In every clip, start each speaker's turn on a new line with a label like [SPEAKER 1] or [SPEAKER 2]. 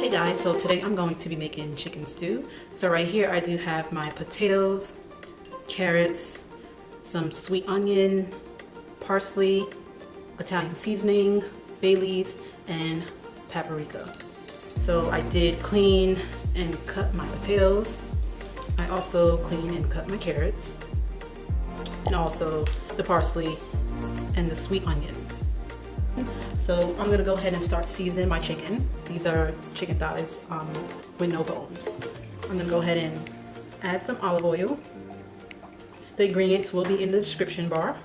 [SPEAKER 1] Hey guys, so today I'm going to be making chicken stew. So right here I do have my potatoes, carrots, some sweet onion, parsley, Italian seasoning, bay leaves, and paprika. So I did clean and cut my potatoes. I also cleaned and cut my carrots, and also the parsley and the sweet onions. So I'm gonna go ahead and start seasoning my chicken. These are chicken thighs with no bones. I'm gonna go ahead and add some olive oil. The ingredients will be in the description bar.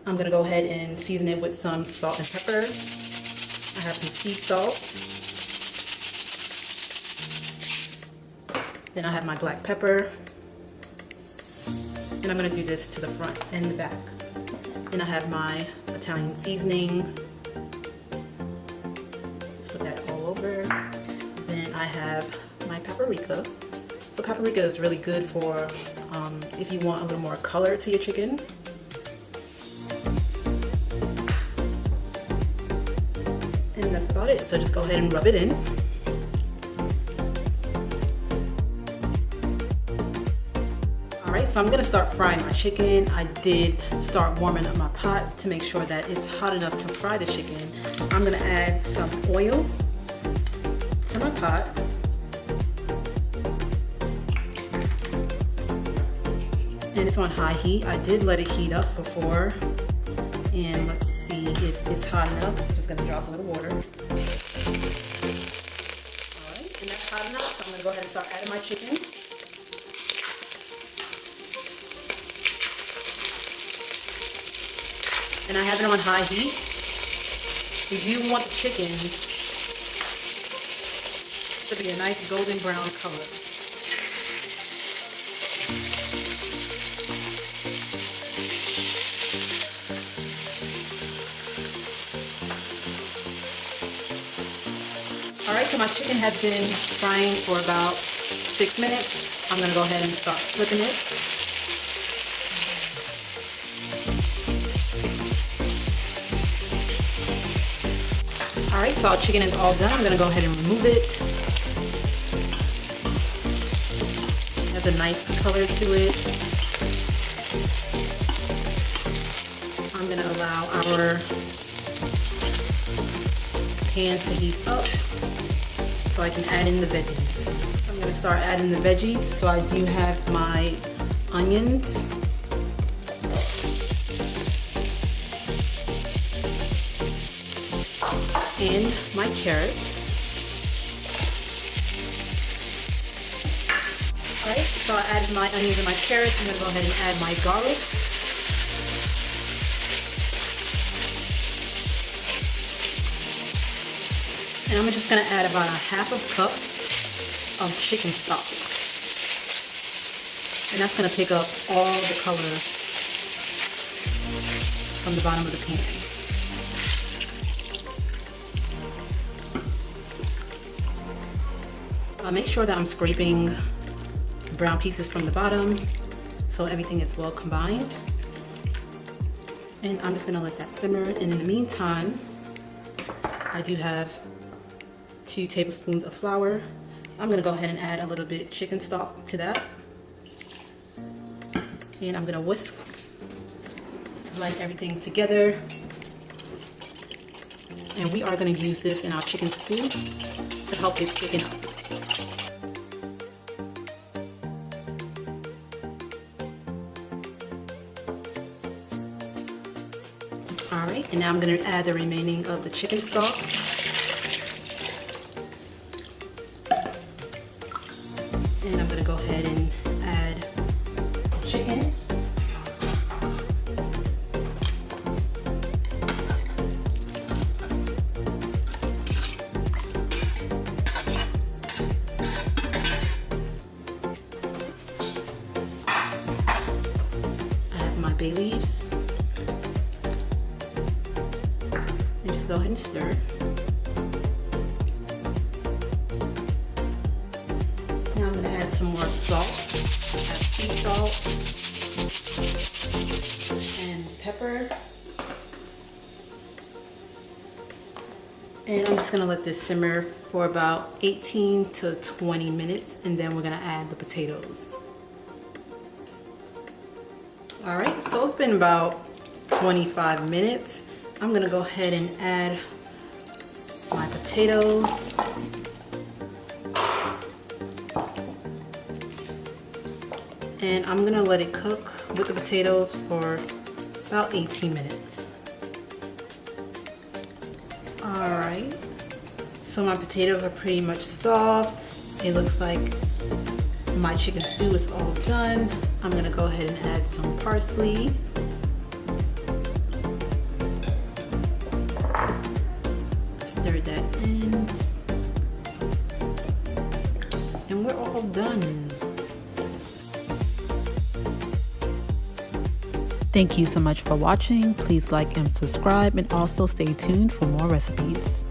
[SPEAKER 1] I'm gonna go ahead and season it with some salt and pepper. I have some sea salt. Then I have my black pepper. And I'm gonna do this to the front and the back. Then I have my Italian seasoning. Let's put that all over. Then I have my paprika. So paprika is really good for if you want a little more color to your chicken. And that's about it. So just go ahead and rub it in. Alright, so I'm going to start frying my chicken. I did start warming up my pot to make sure that it's hot enough to fry the chicken. I'm going to add some oil to my pot. And it's on high heat. I did let it heat up before. And let's see if it's hot enough. I'm just going to drop a little water. Alright, and that's hot enough. So I'm going to go ahead and start adding my chicken. And I have it on high heat. We do want the chicken to be a nice golden brown color. Alright, so my chicken has been frying for about 6 minutes. I'm going to go ahead and start flipping it. Alright, so our chicken is all done. I'm going to go ahead and remove it. It has a nice color to it. I'm going to allow our pan to heat up so I can add in the veggies. I'm going to start adding the veggies. So I do have my onions. And my carrots. Alright, so I added my onions and my carrots. I'm going to go ahead and add my garlic. And I'm just going to add about a half a cup of chicken stock. And that's going to pick up all the color from the bottom of the pan. Make sure that I'm scraping brown pieces from the bottom so everything is well combined. And I'm just going to let that simmer. And in the meantime, I do have 2 tablespoons of flour. I'm going to go ahead and add a little bit chicken stock to that. And I'm going to whisk to blend everything together. And we are going to use this in our chicken stew to help it thicken up. Alright, and now I'm going to add the remaining of the chicken stock. And I'm going to go ahead and add chicken. Add my bay leaves. And just go ahead and stir. Now I'm going to add some more salt. I have sea salt and pepper. And I'm just gonna let this simmer for about 18 to 20 minutes, and then we're gonna add the potatoes. All right, so it's been about 25 minutes. I'm gonna go ahead and add my potatoes. And I'm gonna let it cook with the potatoes for about 18 minutes. All right, so my potatoes are pretty much soft. It looks like my chicken stew is all done. I'm gonna go ahead and add some parsley. Stir that in. And we're all done. Thank you so much for watching. Please like and subscribe, and also stay tuned for more recipes.